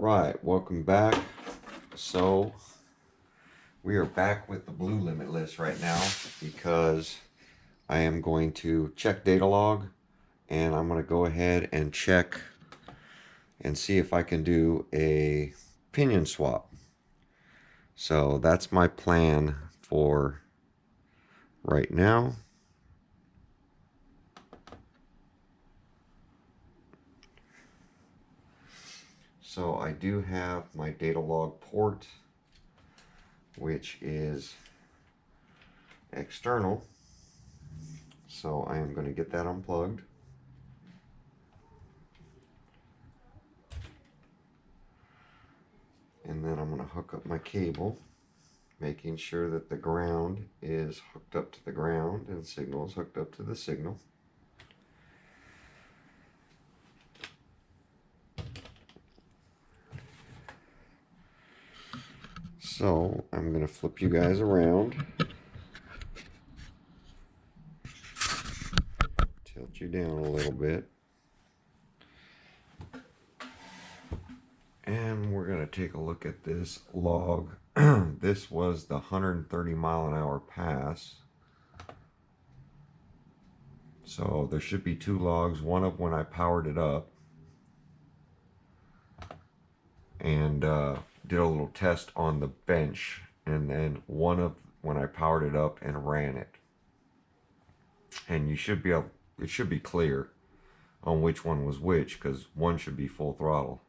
Right, welcome back. So we are back with the blue Limitless right now because I am going to check data log, and I'm going to go ahead and check and see if I can do a pinion swap. So that's my plan for right now. So I do have my data log port, which is external. So I am going to get that unplugged. And then I'm going to hook up my cable, making sure that the ground is hooked up to the ground and signal is hooked up to the signal. So I'm going to flip you guys around, tilt you down a little bit, and we're going to take a look at this log. This was the 130 mile an hour pass. So there should be two logs, one of when I powered it up and did a little test on the bench, and then one of when I powered it up and ran it. And you should be able, it should be clear on which one was which, because one should be full throttle.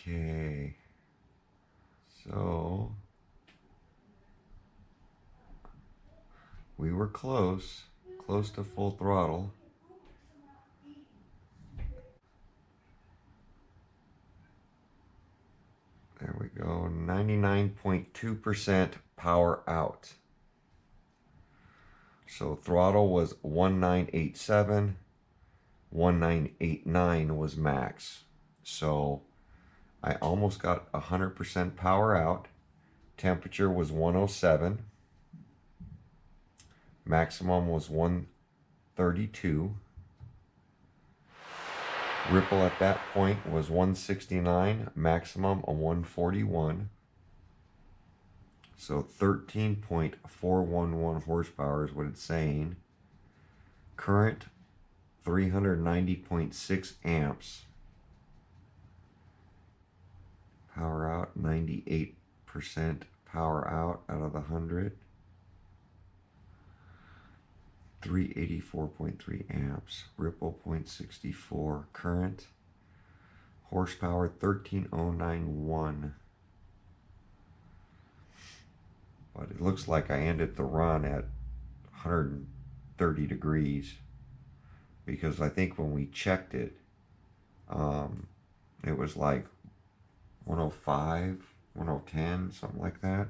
Okay, so we were close to full throttle. There we go, 99.2% power out. So throttle was 1987, 1989 was max. So I almost got 100% power out. Temperature was 107. Maximum was 132. Ripple at that point was 169, maximum of 141. So 13.411 horsepower is what it's saying. Current 390.6 amps. Power out 98% power out of the 100. 384.3 amps. Ripple 0.64. Current. Horsepower 13,091. But it looks like I ended the run at 130 degrees, because I think when we checked it, it was like 105, 110, something like that.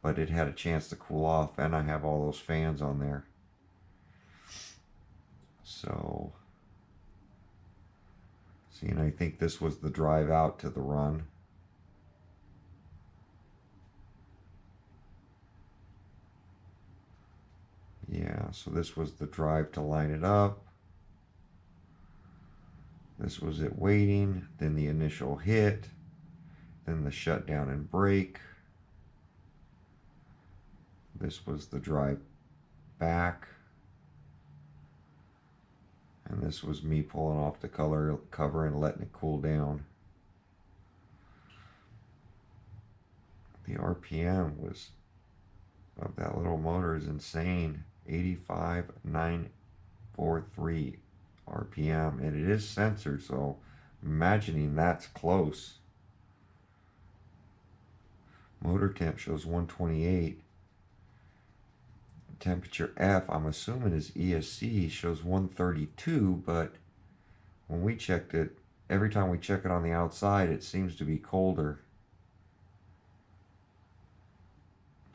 But it had a chance to cool off, and I have all those fans on there. So, see, and I think this was the drive out to the run. Yeah, so this was the drive to line it up. This was it waiting, then the initial hit, then the shutdown and brake. This was the drive back. And this was me pulling off the cover and letting it cool down. The RPM was of that little motor is insane. 85,943 RPM, and it is censored, so imagining that's close. Motor temp shows 128. Temperature F, I'm assuming is ESC, shows 132, but when we checked it, every time we check it on the outside, it seems to be colder.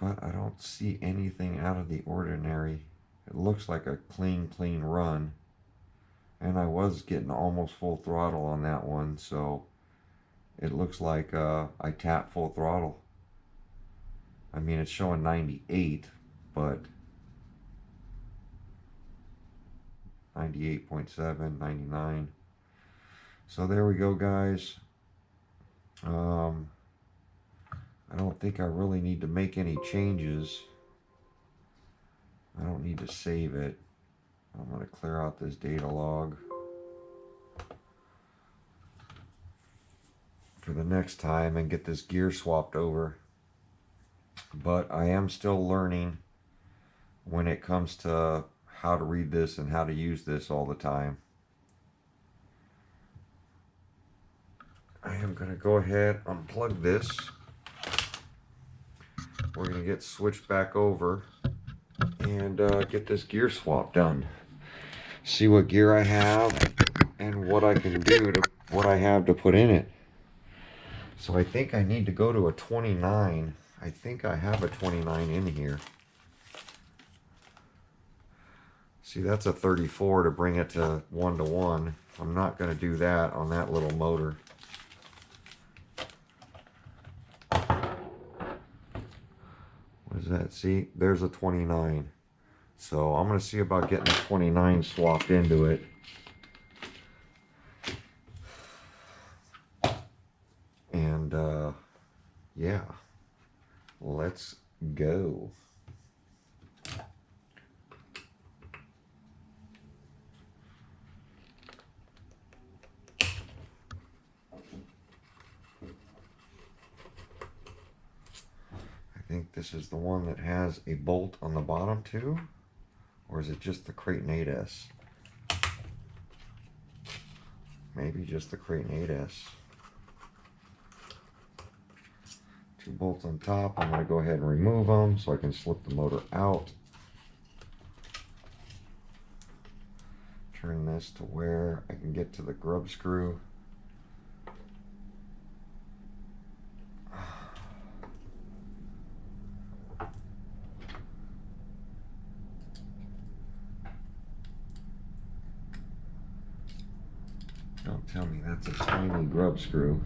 But I don't see anything out of the ordinary. It looks like a clean run. And I was getting almost full throttle on that one, so it looks like I tapped full throttle. I mean, it's showing 98, but 98.7, 99. So there we go, guys. I don't think I really need to make any changes. I don't need to save it. I'm going to clear out this data log for the next time and get this gear swapped over. But I am still learning when it comes to how to read this and how to use this all the time. I am going to go ahead, unplug this. We're going to get switched back over and get this gear swap done. See what gear I have and what I can do to what I have to put in it. So I think I need to go to a 29. I think I have a 29 in here. See, that's a 34 to bring it to 1:1. I'm not going to do that on that little motor. What is that? See, there's a 29. So I'm going to see about getting the 29 swapped into it. And yeah, let's go. I think this is the one that has a bolt on the bottom too, or is it just the Creighton 8S? Maybe just the Creighton 8S. 2 bolts on top. I'm going to go ahead and remove them so I can slip the motor out. Turn this to where I can get to the grub screw. Don't tell me that's a tiny grub screw.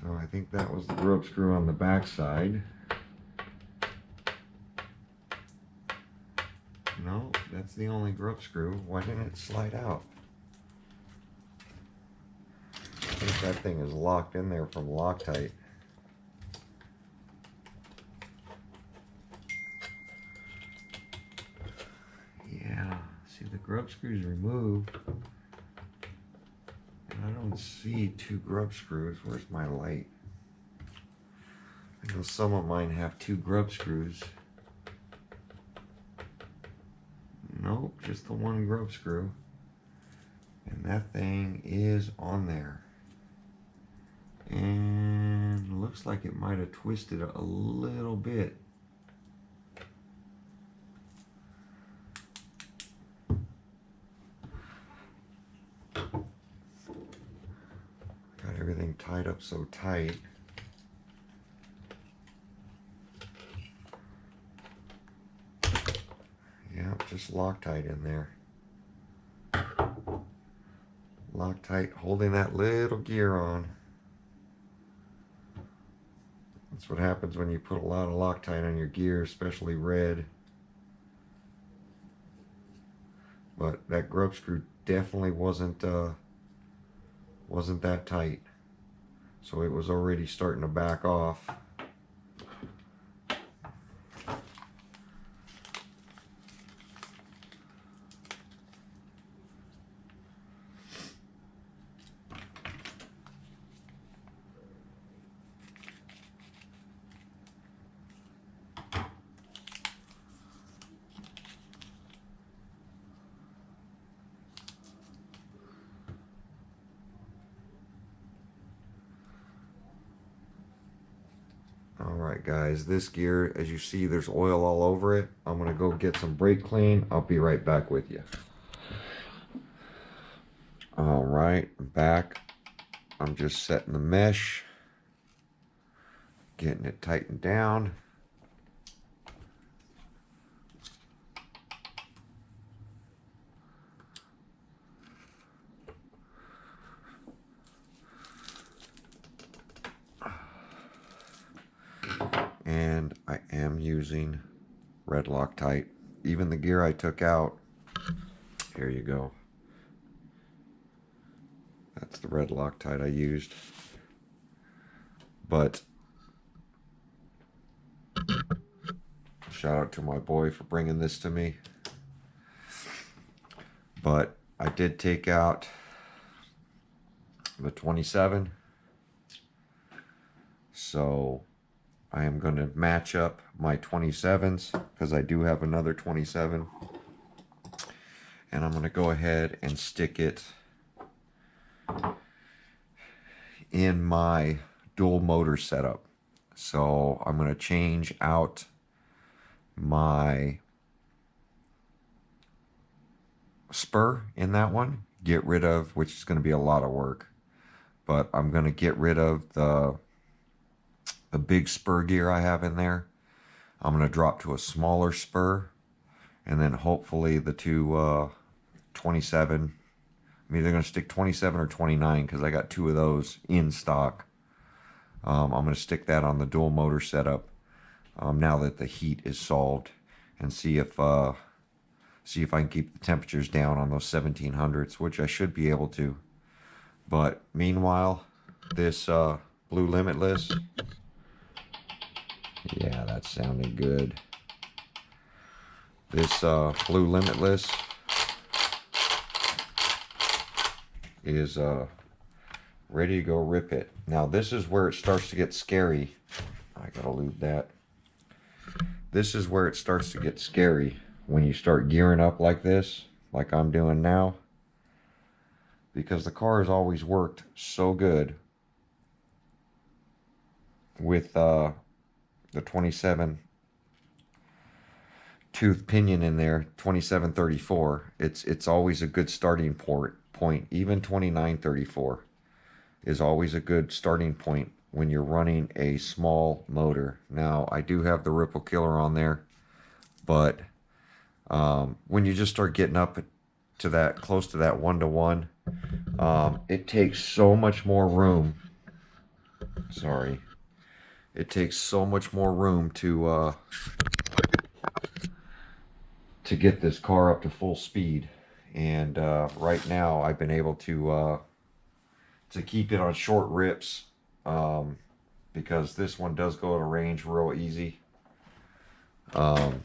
So I think that was the grub screw on the back side. No, that's the only grub screw. Why didn't it slide out? I think that thing is locked in there from Loctite. Yeah, see, the grub screw's removed. And I don't see 2 grub screws. Where's my light? I know some of mine have 2 grub screws. Nope, just the 1 grub screw. And that thing is on there. And looks like it might have twisted a little bit. Got everything tied up so tight. Yeah, just Loctite in there. Loctite holding that little gear on. That's what happens when you put a lot of Loctite on your gear, especially red. But that grub screw definitely wasn't that tight. So it was already starting to back off. Alright guys, this gear, as you see, there's oil all over it. I'm going to go get some brake clean. I'll be right back with you. Alright, I'm back. I'm just setting the mesh, getting it tightened down. And I am using red Loctite. Even the gear I took out, here you go. That's the red Loctite I used. But shout out to my boy for bringing this to me. But I did take out the 27. So I am going to match up my 27s because I do have another 27. And I'm going to go ahead and stick it in my dual motor setup. So I'm going to change out my spur in that one, get rid of, which is going to be a lot of work, but I'm going to get rid of the big spur gear I have in there. I'm going to drop to a smaller spur, and then hopefully the two 27, I'm either going to stick 27 or 29 because I got two of those in stock. I'm going to stick that on the dual motor setup now that the heat is solved, and see if I can keep the temperatures down on those 1700s, which I should be able to. But meanwhile, this Blue Limitless, yeah, that sounded good. This Blue Limitless is ready to go rip it. Now this is where it starts to get scary. I gotta lube that. This is where it starts to get scary when you start gearing up like this, like I'm doing now, because the car has always worked so good with the 27 tooth pinion in there, 2734. It's always a good starting point. Even 2934 is always a good starting point when you're running a small motor. Now I do have the Ripple Killer on there, but when you just start getting up to that, close to that 1-to-1, it takes so much more room. Sorry. It takes so much more room to get this car up to full speed. And right now I've been able to keep it on short rips because this one does go to range real easy. And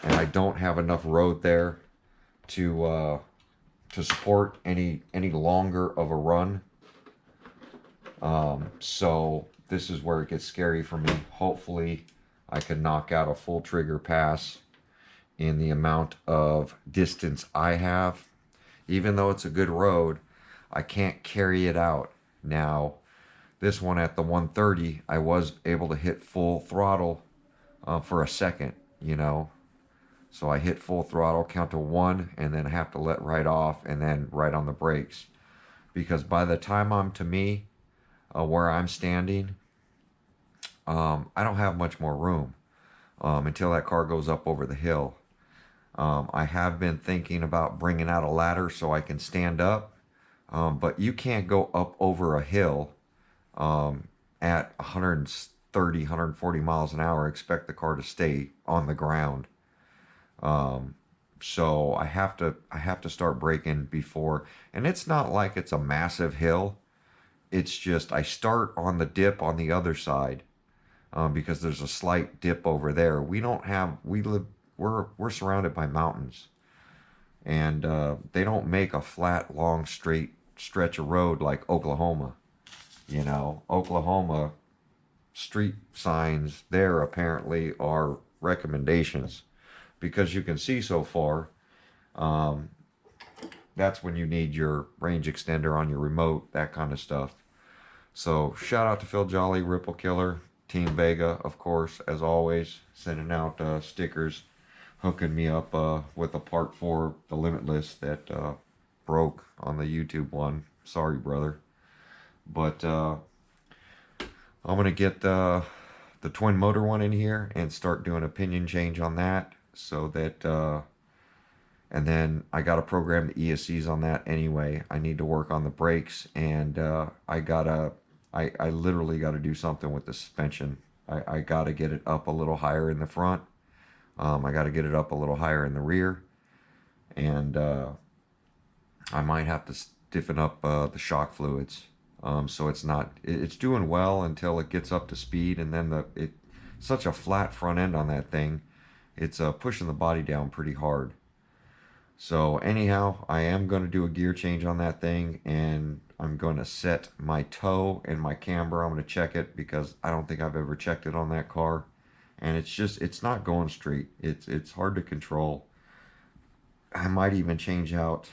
I don't have enough road there to support any longer of a run. So this is where it gets scary for me. Hopefully I can knock out a full trigger pass in the amount of distance I have. Even though it's a good road, I can't carry it out. Now this one at the 130, I was able to hit full throttle for a second, you know. So I hit full throttle, count to 1, and then have to let right off and then right on the brakes. Because by the time I'm to me, where I'm standing, I don't have much more room until that car goes up over the hill. I have been thinking about bringing out a ladder so I can stand up, but you can't go up over a hill at 130, 140 miles an hour, expect the car to stay on the ground. So I have to start braking before, and it's not like it's a massive hill. It's just I start on the dip on the other side because there's a slight dip over there. We're surrounded by mountains, and they don't make a flat, long, straight stretch of road like Oklahoma. You know, Oklahoma street signs there apparently are recommendations because you can see so far. That's when you need your range extender on your remote, that kind of stuff. So shout out to Phil Jolly, Ripple Killer. Team Vega, of course, as always, sending out stickers, hooking me up with a part for the Limitless that broke on the YouTube one. Sorry, brother. But I'm going to get the twin motor one in here and start doing a pinion change on that, so that and then I got to program the ESCs on that anyway. I need to work on the brakes, and I literally got to do something with the suspension. I got to get it up a little higher in the front. I got to get it up a little higher in the rear, and I might have to stiffen up the shock fluids. So it's doing well until it gets up to speed, and then it's such a flat front end on that thing. It's pushing the body down pretty hard. So anyhow, I am going to do a gear change on that thing, and I'm going to set my toe and my camber. I'm going to check it because I don't think I've ever checked it on that car, and it's not going straight. It's hard to control. I might even change out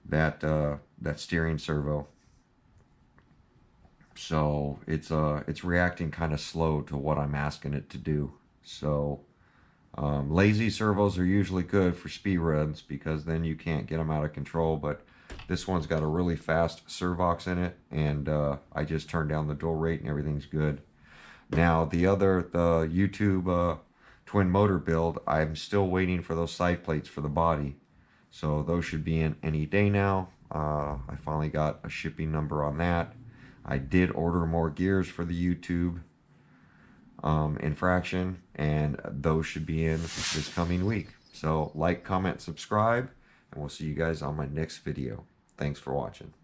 that steering servo. So it's reacting kind of slow to what I'm asking it to do. So lazy servos are usually good for speed runs because then you can't get them out of control, but this one's got a really fast servox in it, and I just turned down the dual rate and everything's good. Now the YouTube twin motor build, I'm still waiting for those side plates for the body, so those should be in any day now. I finally got a shipping number on that. I did order more gears for the YouTube infraction, and those should be in this coming week. So like, comment, subscribe, and we'll see you guys on my next video. Thanks for watching.